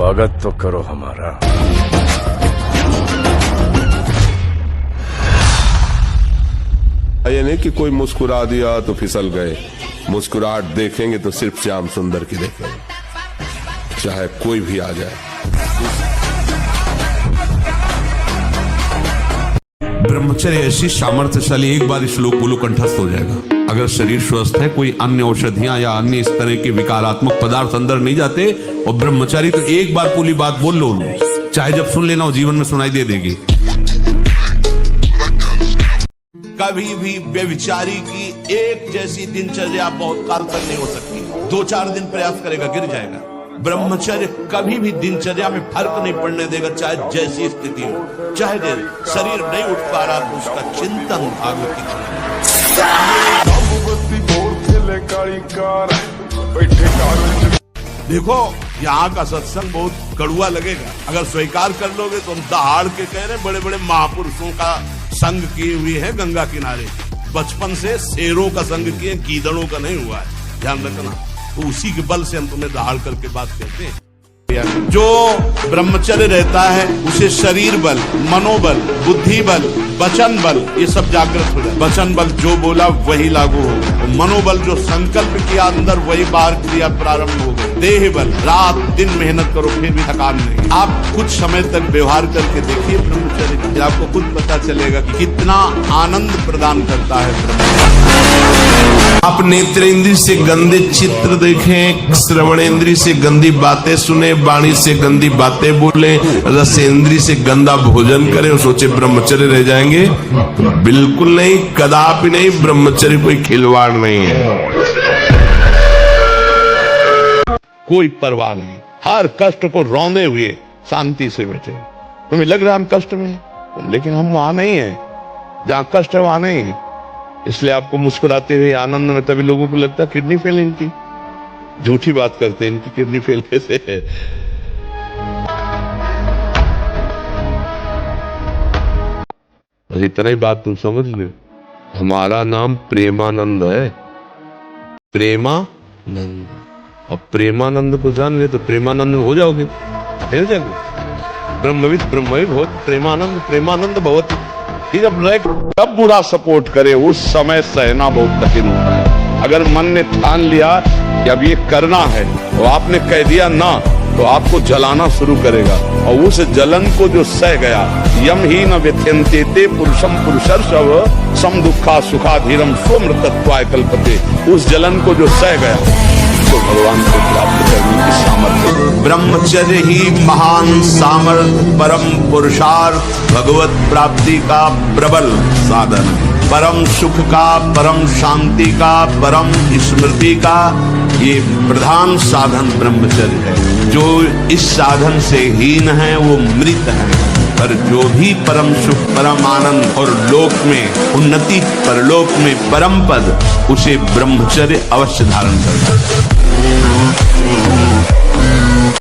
स्वागत तो करो हमारा। ये नहीं कि कोई मुस्कुरा दिया तो फिसल गए। मुस्कुराहट देखेंगे तो सिर्फ श्याम सुंदर की देखेंगे, चाहे कोई भी आ जाए। ब्रह्मचर्य ऐसी सामर्थ्यशाली, एक बार श्लोक बोलो कंठस्थ हो जाएगा। अगर शरीर स्वस्थ है, कोई अन्य औषधियां या अन्य इस तरह के विकारात्मक पदार्थ अंदर नहीं जाते, और ब्रह्मचारी तो एक बार पूरी बात बोल लो, चाहे जब सुन लेना हो जीवन में सुनाई दे देगी। कभी भी व्यभिचारी की एक जैसी दिनचर्या बहुत काल तक नहीं हो सकती। 2-4 दिन प्रयास करेगा, गिर जाएगा। ब्रह्मचर्य कभी भी दिनचर्या में फर्क नहीं पड़ने देगा, चाहे जैसी स्थिति हो। चाहे शरीर नहीं उठ पा रहा तो उसका चिंतन भागवत की देखो, यहाँ का सत्संग बहुत कड़ुआ लगेगा। अगर स्वीकार कर लोगे तो हम दहाड़ के कह रहे, बड़े बड़े महापुरुषों का संग किए हुए हैं गंगा किनारे। बचपन से शेरों का संग किए, गीदड़ों का नहीं हुआ है, ध्यान रखना। तो उसी के बल से हम तुम्हें दहाड़ करके बात कहते हैं। जो ब्रह्मचर्य रहता है उसे शरीर बल, मनोबल, बुद्धि बल, वचन बल, ये सब जागृत हो जाए। वचन बल जो बोला वही लागू हो। मनोबल जो संकल्प किया अंदर वही बाहर क्रिया प्रारंभ हो। देह बल, रात दिन मेहनत करो फिर भी थकान नहीं। आप कुछ समय तक व्यवहार करके देखिए ब्रह्मचर्य, आपको खुद पता चलेगा कि कितना आनंद प्रदान करता है ब्रह्मचर्य। आप नेत्रेंद्रिय से गंदे चित्र देखें, श्रवणेंद्रिय से गंदी बातें सुने, वाणी से गंदी बातें बोले, रसेंद्रिय से गंदा भोजन करें और सोचे ब्रह्मचर्य रह जाएंगे। बिल्कुल नहीं, कदापि नहीं। ब्रह्मचर्य कोई खिलवाड़ नहीं है। कोई परवाह नहीं, हर कष्ट को रौंदे हुए शांति से बैठे। तुम्हें लग रहा है हम कष्ट में, लेकिन हम वहां नहीं है। जहाँ कष्ट है वहां नहीं है। इसलिए आपको मुस्कुराते हुए आनंद में तभी लोगों को लगता है किडनी फेल इनकी। झूठी बात करते हैं, इनकी किडनी फेल कैसे है। इतना ही बात तुम समझ लो, हमारा नाम प्रेमानंद है। प्रेमानंद। और प्रेमानंद को जान ले तो प्रेमानंद हो जाओगे, फिर जाओगे। ब्रह्मविद ब्रह्मविद बहुत प्रेमानंद, प्रेमानंद बहुत। जब बुरा सपोर्ट करे उस समय सहना बहुत कठिन होता है। अगर मन ने ठान लिया कि अब ये करना है तो आपने कह दिया ना, तो आपको जलाना शुरू करेगा। और उस जलन को जो सह गया, यम ही न व्यथ्यन्ते पुरुषम पुरुषर्षव सम दुखा सुखा धीरम स्वमृतत्वाय कल्पते। उस जलन को जो सह गया तो भगवान को प्राप्त करने की सामर्थ्य। ब्रह्मचर्य ही महान सामर्थ्य, परम पुरुषार्थ, भगवत प्राप्ति का प्रबल साधन, परम सुख का, परम शांति का, परम स्मृति का ये प्रधान साधन ब्रह्मचर्य है। जो इस साधन से हीन है वो मृत है। पर जो भी परम सुख, परम आनंद और लोक में उन्नति, परलोक में परम पद, उसे ब्रह्मचर्य अवश्य धारण करता है।